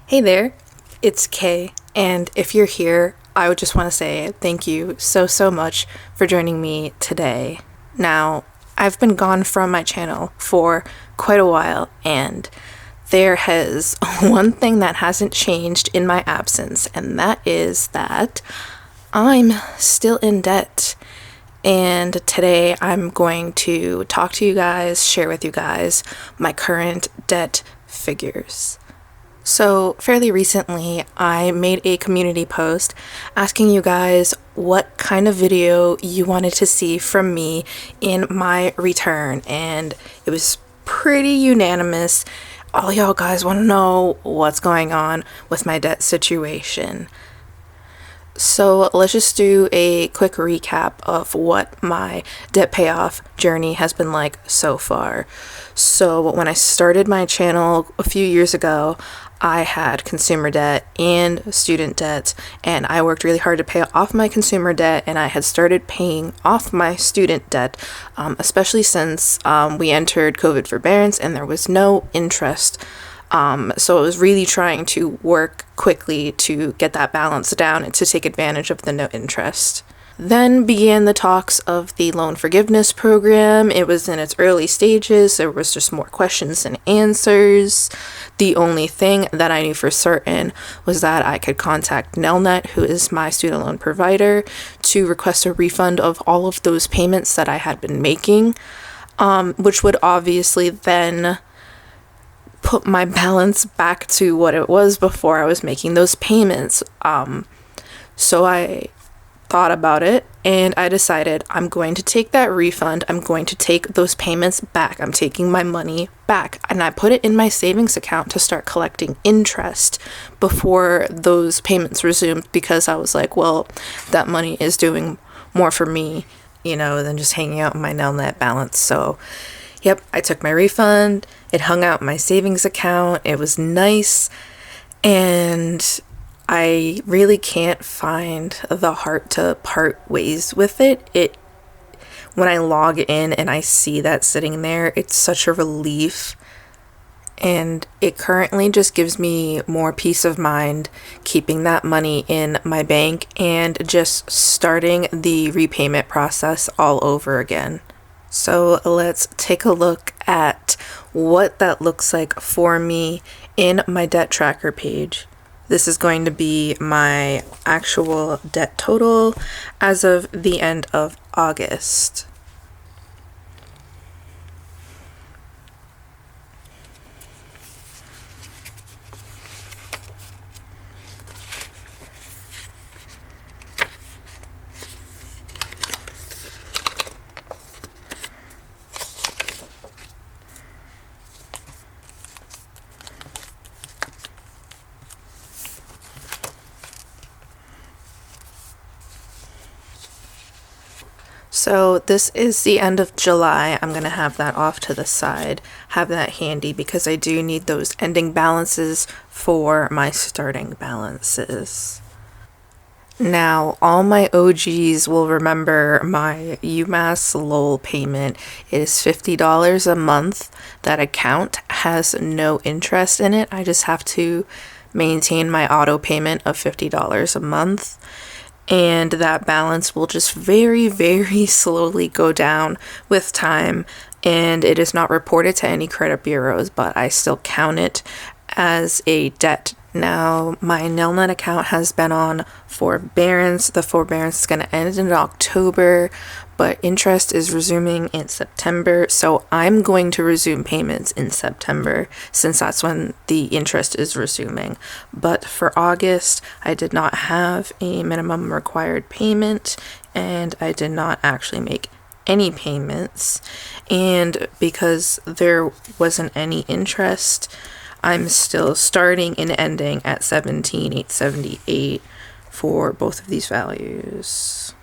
Hey there, it's Kay, and if you're here, I would just want to say thank you so much for joining me today. Now, I've been gone from my channel for quite a while, and there has one thing that hasn't changed in my absence, and that is that I'm still in debt. And today I'm going to talk to you guys, share with you guys my current debt figures. So, fairly recently, I made a community post asking you guys what kind of video you wanted to see from me in my return, and it was pretty unanimous. All y'all guys want to know what's going on with my debt situation. So let's just do a quick recap of what my debt payoff journey has been like so far. So when I started my channel a few years ago, I had consumer debt and student debt, and I worked really hard to pay off my consumer debt, and I had started paying off my student debt, especially since we entered COVID forbearance and there was no interest. So I was really trying to work quickly to get that balance down and to take advantage of the no interest. Then began the talks of the loan forgiveness program. It was in its early stages. There was just more questions than answers. The only thing that I knew for certain was that I could contact Nelnet, who is my student loan provider, to request a refund of all of those payments that I had been making, which would obviously then put my balance back to what it was before I was making those payments. So I thought about it and I decided I'm going to take that refund. I'm going to take those payments back. I'm taking my money back, and I put it in my savings account to start collecting interest before those payments resumed, because I was like, well, that money is doing more for me, than just hanging out in my Nelnet balance. So yep, I took my refund. It hung out in my savings account. It was nice. And I really can't find the heart to part ways with it. When I log in and I see that sitting there, it's such a relief. And it currently just gives me more peace of mind keeping that money in my bank and just starting the repayment process all over again. So let's take a look at what that looks like for me in my debt tracker page. This is going to be my actual debt total as of the end of August. So this is the end of July. I'm going to have that off to the side, have that handy, because I do need those ending balances for my starting balances. Now, all my OGs will remember my UMass LOL payment. It is $50 a month. That account has no interest in it. I just have to maintain my auto payment of $50 a month. And that balance will just very slowly go down with time, and it is not reported to any credit bureaus, but I still count it as a debt. Now, my Nelnet account has been on forbearance. The forbearance is going to end in October, but interest is resuming in September. So I'm going to resume payments in September, since that's when the interest is resuming. But for August, I did not have a minimum required payment, and I did not actually make any payments. And because there wasn't any interest, I'm still starting and ending at $17,878 for both of these values.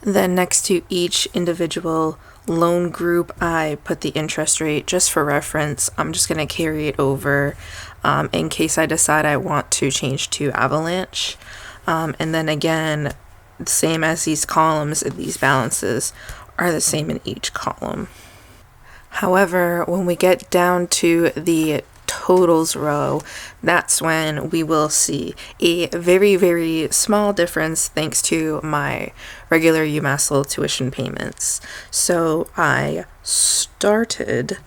Then next to each individual loan group, I put the interest rate just for reference. I'm just going to carry it over in case I decide I want to change to Avalanche. And then again, the same as these columns, these balances are the same in each column. However, when we get down to the totals row, that's when we will see a very, very small difference thanks to my regular UMass Lowell tuition payments. So I started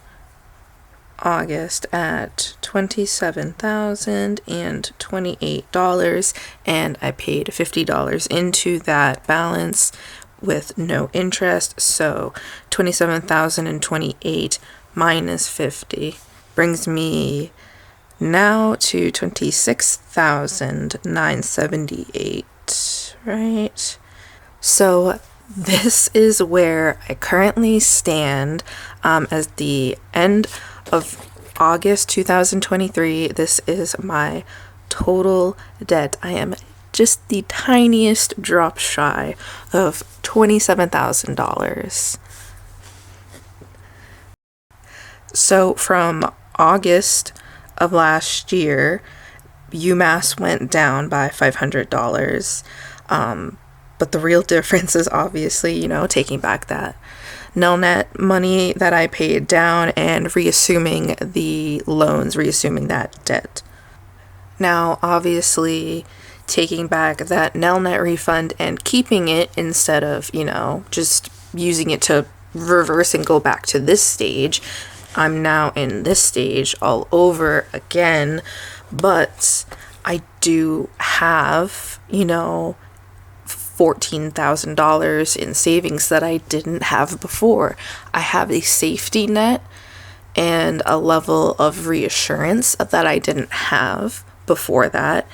August at $27,028, and I paid $50 into that balance with no interest. So 27,028 minus 50 brings me now to 26,978, right? So this is where I currently stand as the end of August 2023. This is my total debt. I am just the tiniest drop shy of $27,000. So from August of last year, UMass went down by $500. But the real difference is obviously, taking back that Nelnet money that I paid down and reassuming the loans, reassuming that debt. Now, obviously, taking back that Nelnet refund and keeping it instead of, just using it to reverse and go back to this stage, I'm now in this stage all over again, but I do have, $14,000 in savings that I didn't have before. I have a safety net and a level of reassurance that I didn't have before that,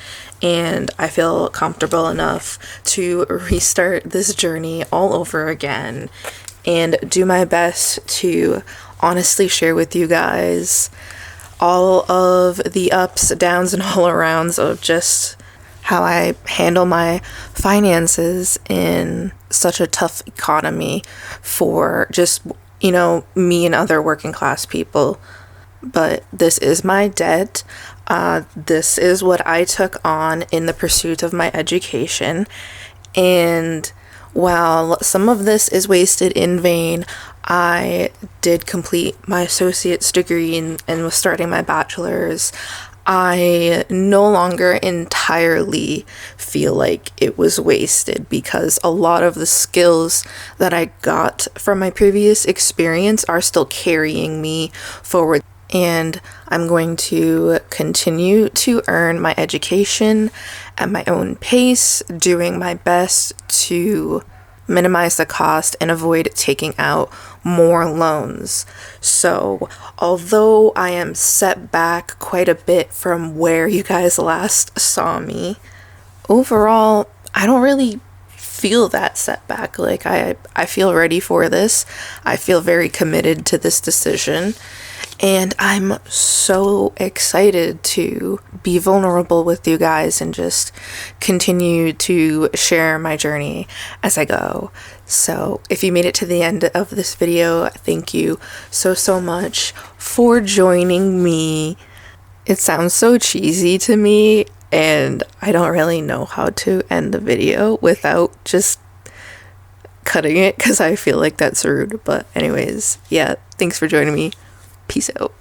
and I feel comfortable enough to restart this journey all over again and do my best to honestly share with you guys all of the ups, downs, and all arounds of just how I handle my finances in such a tough economy for just, me and other working class people. But this is my debt. This is what I took on in the pursuit of my education. And while some of this is wasted in vain, I did complete my associate's degree and was starting my bachelor's. I no longer entirely feel like it was wasted because a lot of the skills that I got from my previous experience are still carrying me forward. And I'm going to continue to earn my education at my own pace, doing my best to minimize the cost and avoid taking out more loans. So although I am set back quite a bit from where you guys last saw me, overall, I don't really feel that setback. Like I feel ready for this. I feel very committed to this decision. And I'm so excited to be vulnerable with you guys and just continue to share my journey as I go. So if you made it to the end of this video, thank you so much for joining me. It sounds so cheesy to me, and I don't really know how to end the video without just cutting it because I feel like that's rude. But anyways, yeah, thanks for joining me. Peace out.